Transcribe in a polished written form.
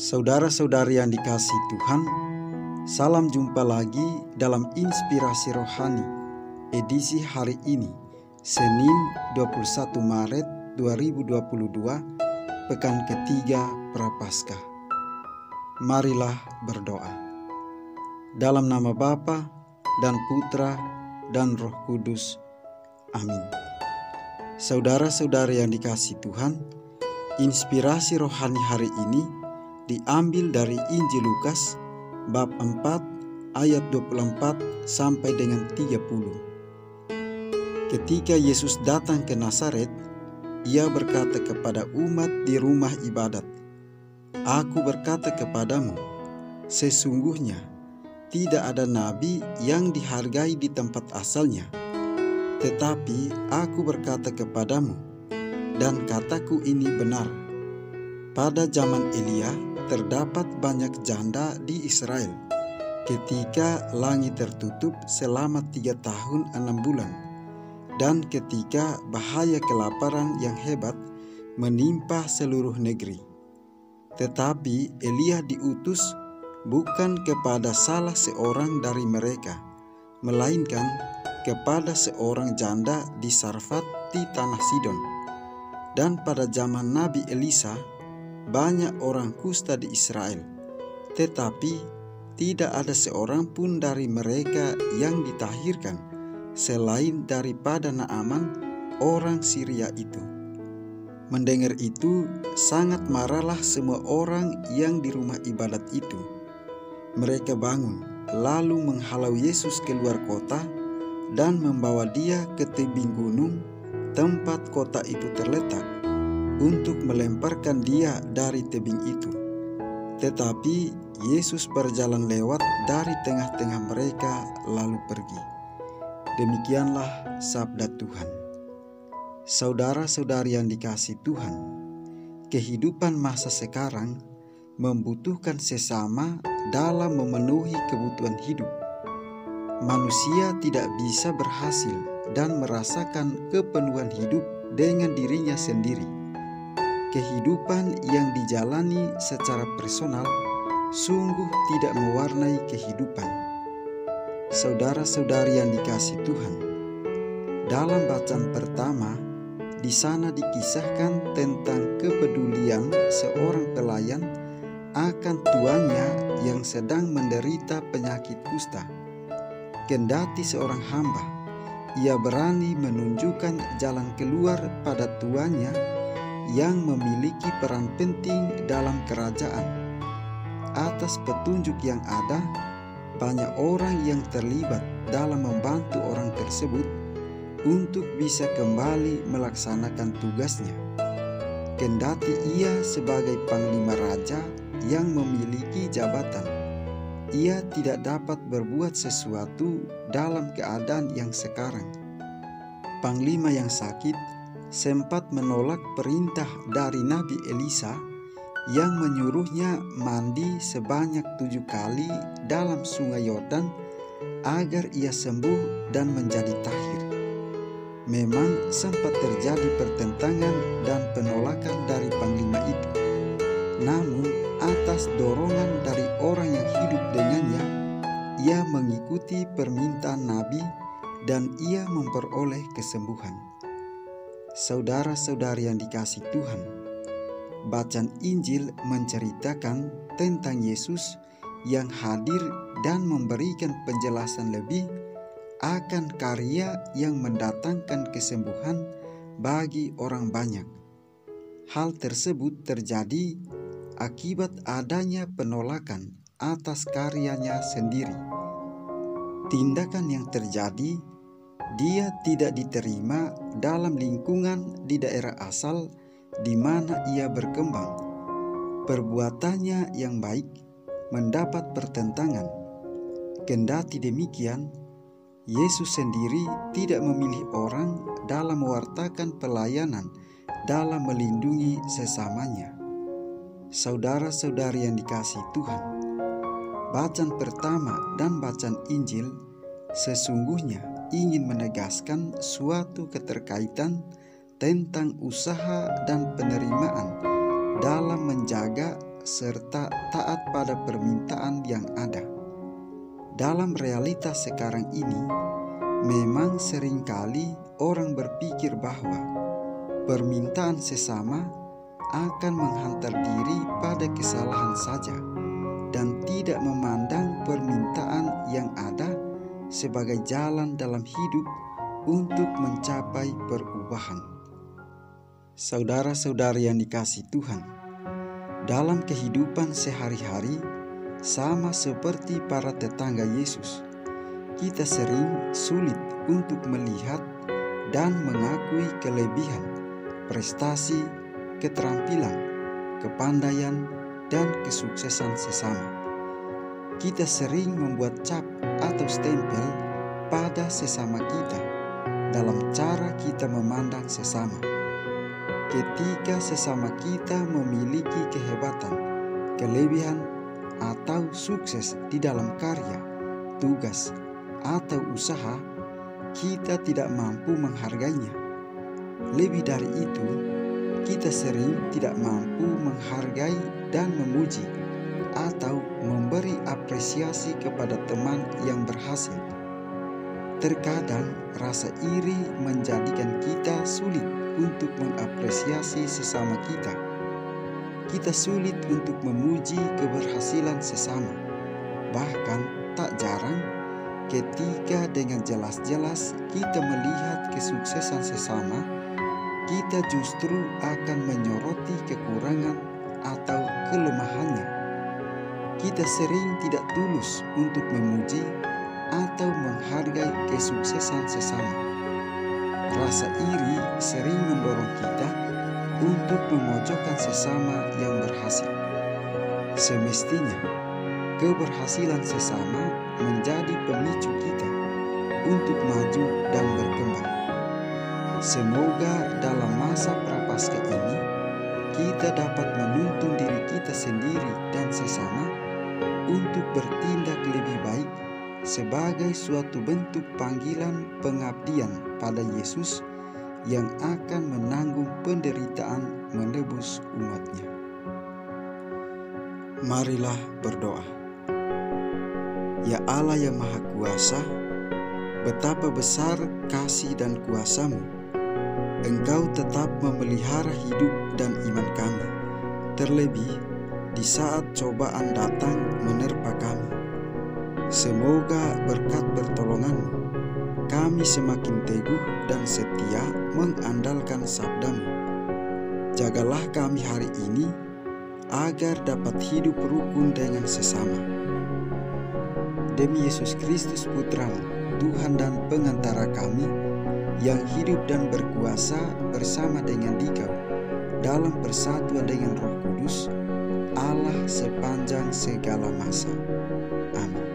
Saudara-saudari yang dikasihi Tuhan, salam jumpa lagi dalam Inspirasi Rohani, edisi hari ini, Senin 21 Maret 2022, pekan ketiga Prapaskah. Marilah berdoa. Dalam nama Bapa dan Putra dan Roh Kudus. Amin. Saudara-saudari yang dikasihi Tuhan, inspirasi rohani hari ini diambil dari Injil Lukas bab 4 ayat 24 sampai dengan 30. Ketika Yesus datang ke Nazaret, ia berkata kepada umat di rumah ibadat, "Aku berkata kepadamu, sesungguhnya tidak ada nabi yang dihargai di tempat asalnya. Tetapi aku berkata kepadamu, dan kataku ini benar, pada zaman Elia terdapat banyak janda di Israel ketika langit tertutup selama 3 tahun 6 bulan, dan ketika bahaya kelaparan yang hebat menimpa seluruh negeri. Tetapi Elia diutus bukan kepada salah seorang dari mereka, melainkan kepada seorang janda di Sarfat di tanah Sidon. Dan pada zaman Nabi Elisa banyak orang kusta di Israel, tetapi tidak ada seorang pun dari mereka yang ditahirkan selain daripada Naaman orang Syria itu." Mendengar itu, sangat marahlah semua orang yang di rumah ibadat itu. Mereka bangun, lalu menghalau Yesus keluar kota dan membawa dia ke tebing gunung tempat kota itu terletak, untuk melemparkan dia dari tebing itu. Tetapi Yesus berjalan lewat dari tengah-tengah mereka lalu pergi. Demikianlah sabda Tuhan. Saudara-saudari yang dikasihi Tuhan, kehidupan masa sekarang membutuhkan sesama dalam memenuhi kebutuhan hidup. Manusia tidak bisa berhasil dan merasakan kepenuhan hidup dengan dirinya sendiri. Kehidupan yang dijalani secara personal sungguh tidak mewarnai kehidupan. Saudara-saudari yang dikasihi Tuhan, dalam bacaan pertama, di sana dikisahkan tentang kepedulian seorang pelayan akan tuannya yang sedang menderita penyakit kusta. Kendati seorang hamba, ia berani menunjukkan jalan keluar pada tuannya yang memiliki peran penting dalam kerajaan. Atas petunjuk yang ada, banyak orang yang terlibat dalam membantu orang tersebut untuk bisa kembali melaksanakan tugasnya. Kendati ia sebagai panglima raja yang memiliki jabatan, ia tidak dapat berbuat sesuatu dalam keadaan yang sekarang. Panglima yang sakit sempat menolak perintah dari Nabi Elisa yang menyuruhnya mandi sebanyak 7 kali dalam sungai Yordan agar ia sembuh dan menjadi tahir. Memang sempat terjadi pertentangan dan penolakan dari panglima itu. Namun atas dorongan dari orang yang hidup dengannya, ia mengikuti permintaan Nabi dan ia memperoleh kesembuhan. Saudara-saudari yang dikasihi Tuhan, bacaan Injil menceritakan tentang Yesus yang hadir dan memberikan penjelasan lebih akan karya yang mendatangkan kesembuhan bagi orang banyak. Hal tersebut terjadi akibat adanya penolakan atas karyanya sendiri. Tindakan yang terjadi, dia tidak diterima dalam lingkungan di daerah asal di mana ia berkembang. Perbuatannya yang baik mendapat pertentangan. Kendati demikian, Yesus sendiri tidak memilih orang dalam mewartakan pelayanan dalam melindungi sesamanya. Saudara-saudari yang dikasihi Tuhan, bacaan pertama dan bacaan Injil sesungguhnya ingin menegaskan suatu keterkaitan tentang usaha dan penerimaan dalam menjaga serta taat pada permintaan yang ada. Dalam realitas sekarang ini, memang seringkali orang berpikir bahwa permintaan sesama akan menghantar diri pada kesalahan saja dan tidak memandang permintaan yang ada sebagai jalan dalam hidup untuk mencapai perubahan. Saudara-saudari yang dikasihi Tuhan, dalam kehidupan sehari-hari, sama seperti para tetangga Yesus, kita sering sulit untuk melihat dan mengakui kelebihan, prestasi, keterampilan, kepandaian, dan kesuksesan sesama. Kita sering membuat cap atau stempel pada sesama kita dalam cara kita memandang sesama. Ketika sesama kita memiliki kehebatan, kelebihan, atau sukses di dalam karya, tugas, atau usaha, kita tidak mampu menghargainya. Lebih dari itu, kita sering tidak mampu menghargai dan memuji atau memberi apresiasi kepada teman yang berhasil. Terkadang rasa iri menjadikan kita sulit untuk mengapresiasi sesama kita. Kita sulit untuk memuji keberhasilan sesama. Bahkan tak jarang ketika dengan jelas-jelas kita melihat kesuksesan sesama, kita justru akan menyoroti kekurangan atau kelemahannya. Kita sering tidak tulus untuk memuji atau menghargai kesuksesan sesama. Rasa iri sering mendorong kita untuk memojokkan sesama yang berhasil. Semestinya, keberhasilan sesama menjadi pemicu kita untuk maju dan berkembang. Semoga dalam masa prapaskah ini, kita dapat menuntun diri kita sendiri dan sesama untuk bertindak lebih baik sebagai suatu bentuk panggilan pengabdian pada Yesus yang akan menanggung penderitaan menebus umat-Nya. Marilah berdoa. Ya Allah yang Maha Kuasa, betapa besar kasih dan kuasa-Mu. Engkau tetap memelihara hidup dan iman kami, terlebih di saat cobaan datang menerpa kami. Semoga berkat pertolongan-Mu, kami semakin teguh dan setia mengandalkan sabda-Mu. Jagalah kami hari ini, agar dapat hidup rukun dengan sesama. Demi Yesus Kristus Putra-Mu, Tuhan dan pengantara kami, yang hidup dan berkuasa bersama dengan Dikau, dalam persatuan dengan Roh Kudus, Allah sepanjang segala masa. Amin.